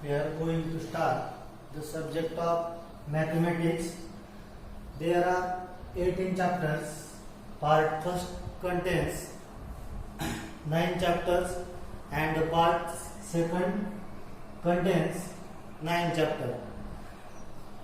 We are going to start the subject of mathematics. There are 18 chapters. Part first contains 9 chapters and the part second contains 9 chapters.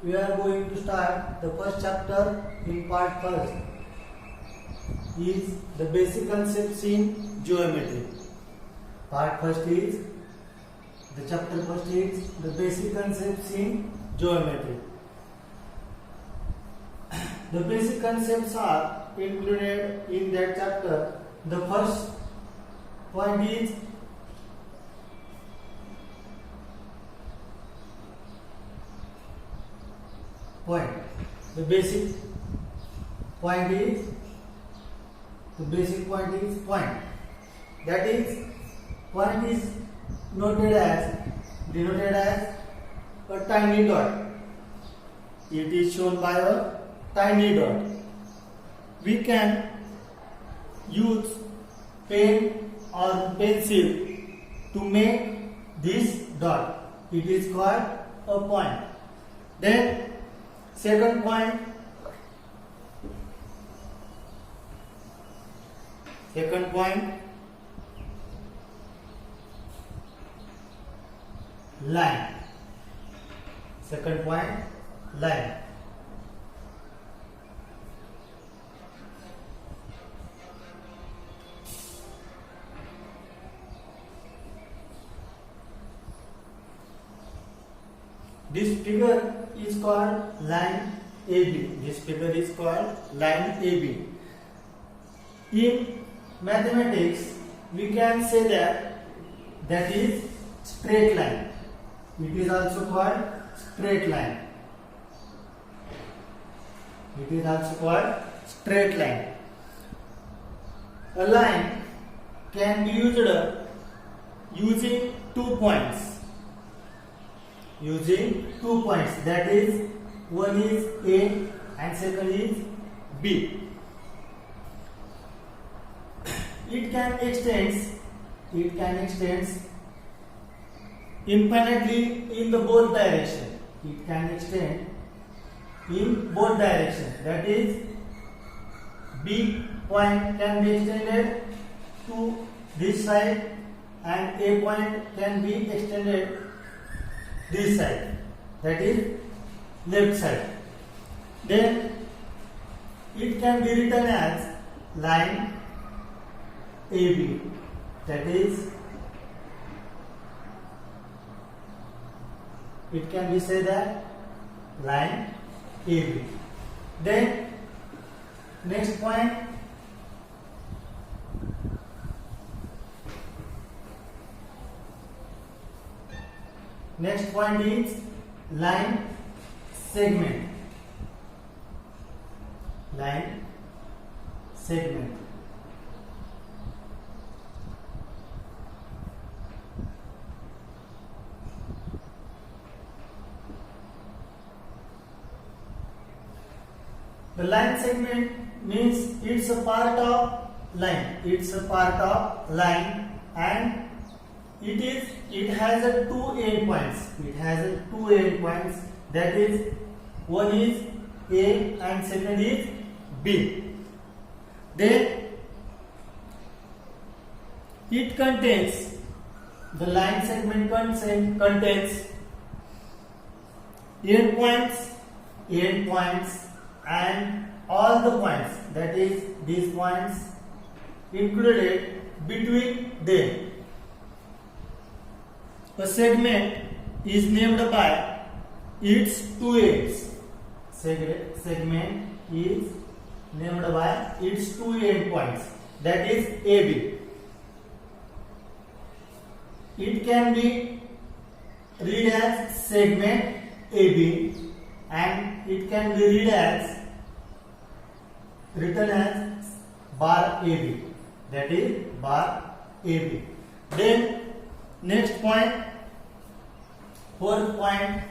We are going to start the first chapter in part first is the basic concepts in geometry. Part first is the chapter first is the basic concepts in geometry. The basic concepts are included in that chapter. The first point is point. The basic point is point. That is, point is denoted as a tiny dot. It is shown by a tiny dot. We can use pen or pencil to make this dot. It is called a point. Then second point, line. Second point, line. This figure is called line AB. This figure is called line AB. In mathematics, we can say that is straight line. It is also called straight line. It is also called straight line. A line can be used using 2 points. That is, one is A and second is B. It can extend infinitely in the both direction. It can extend in both directions. That is, B point can be extended to this side and A point can be extended this side. That is left side. Then it can be written as line AB. That is, it can be said that line AB. Then next point, is line segment. Line segment. The line segment means it's a part of line. And it has a two end points. That is, one is A and second is B. Then it contains, the line segment contains end points and all the points, that is, these points included between them. A segment is named by its two ends. Segment is named by its two end points, that is AB. It can be read as segment AB and it can be written as bar AB. That is bar AB. Then next point, fourth point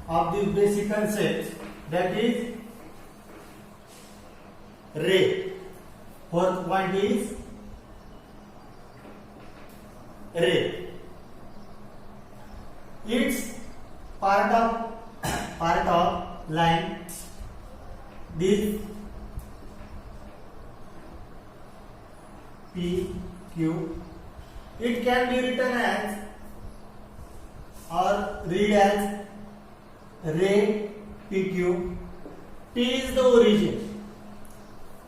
of the basic concepts, that is ray. Fourth point is ray. its part of line this PQ. It can be written as or read as ray PQ. P is the origin.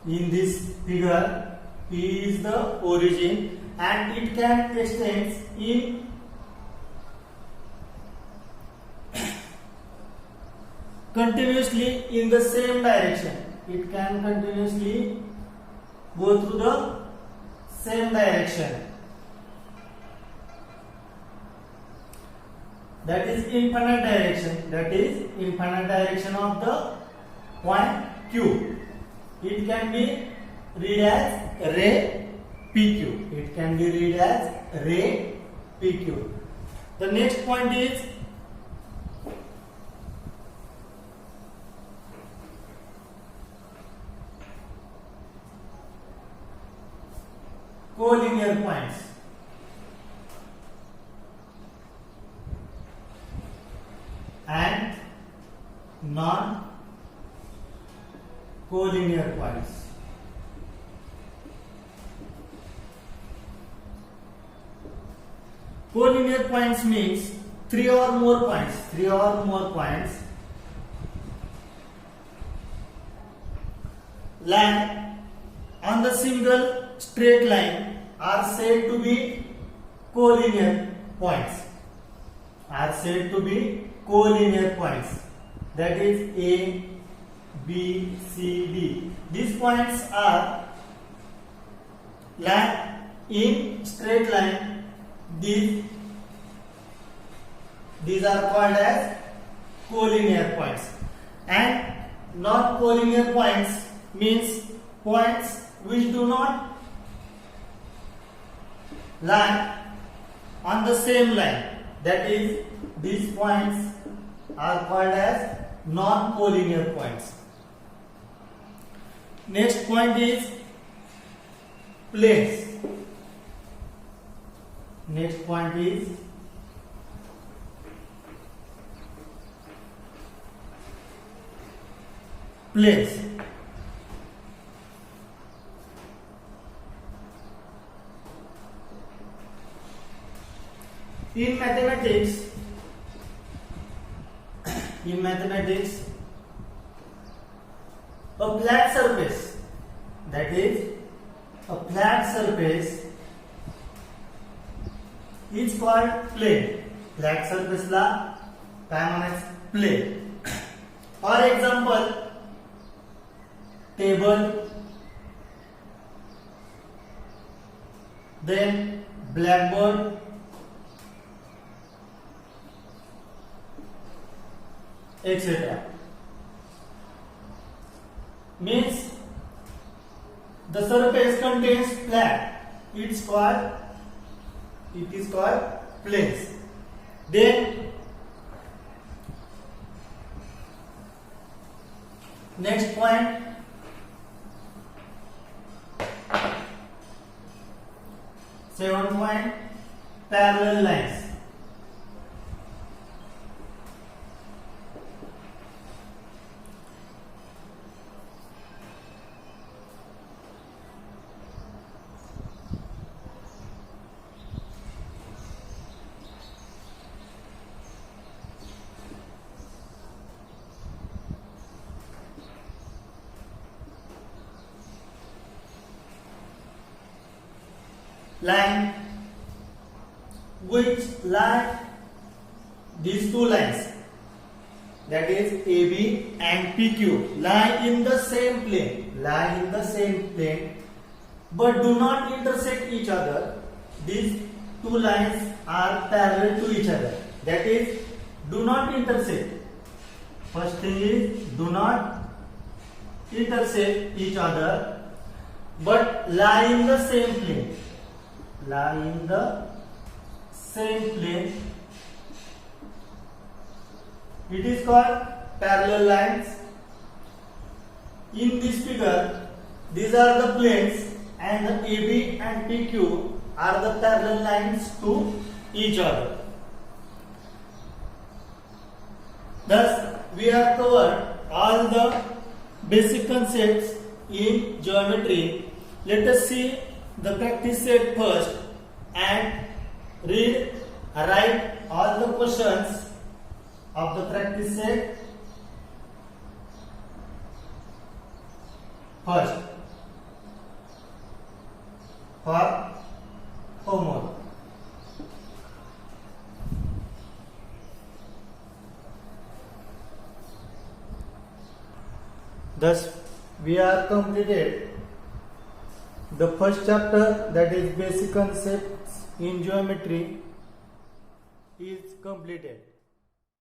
In this figure, P is the origin and it can extend in continuously in the same direction. It can continuously go through the same direction. That is infinite direction. That is infinite direction of the point Q. It can be read as ray PQ. It can be read as ray PQ. The next point is collinear points. And non-collinear points. Collinear points means three or more points land on the single straight line are said to be collinear points. That is A, B, C, D. These points are land in straight line. These are called as collinear points. And non-collinear points means points which do not lie on the same line. That is, these points are called as non-collinear points. Next point is planes. Next point is planes. In mathematics, a flat surface, that is, a flat surface is called plane. Flat surface ला काय म्हणायचं? Plane. For example, table, then blackboard, etc. Means the surface contains flat. It is called planes. Then next point, seventh point, parallel lines. Line which lie these two lines, that is AB and PQ, lie in the same plane, but do not intersect each other. These two lines are parallel to each other. That is, do not intersect. First thing is, do not intersect each other, but lie in the same plane. It is called parallel lines. In this figure, these are the planes, and the AB and PQ are the parallel lines to each other. Thus, we have covered all the basic concepts in geometry. Let us see the practice set first and write all the questions of the practice set first for homework. Thus, we are completed the first chapter, that is basic concepts in geometry, is completed.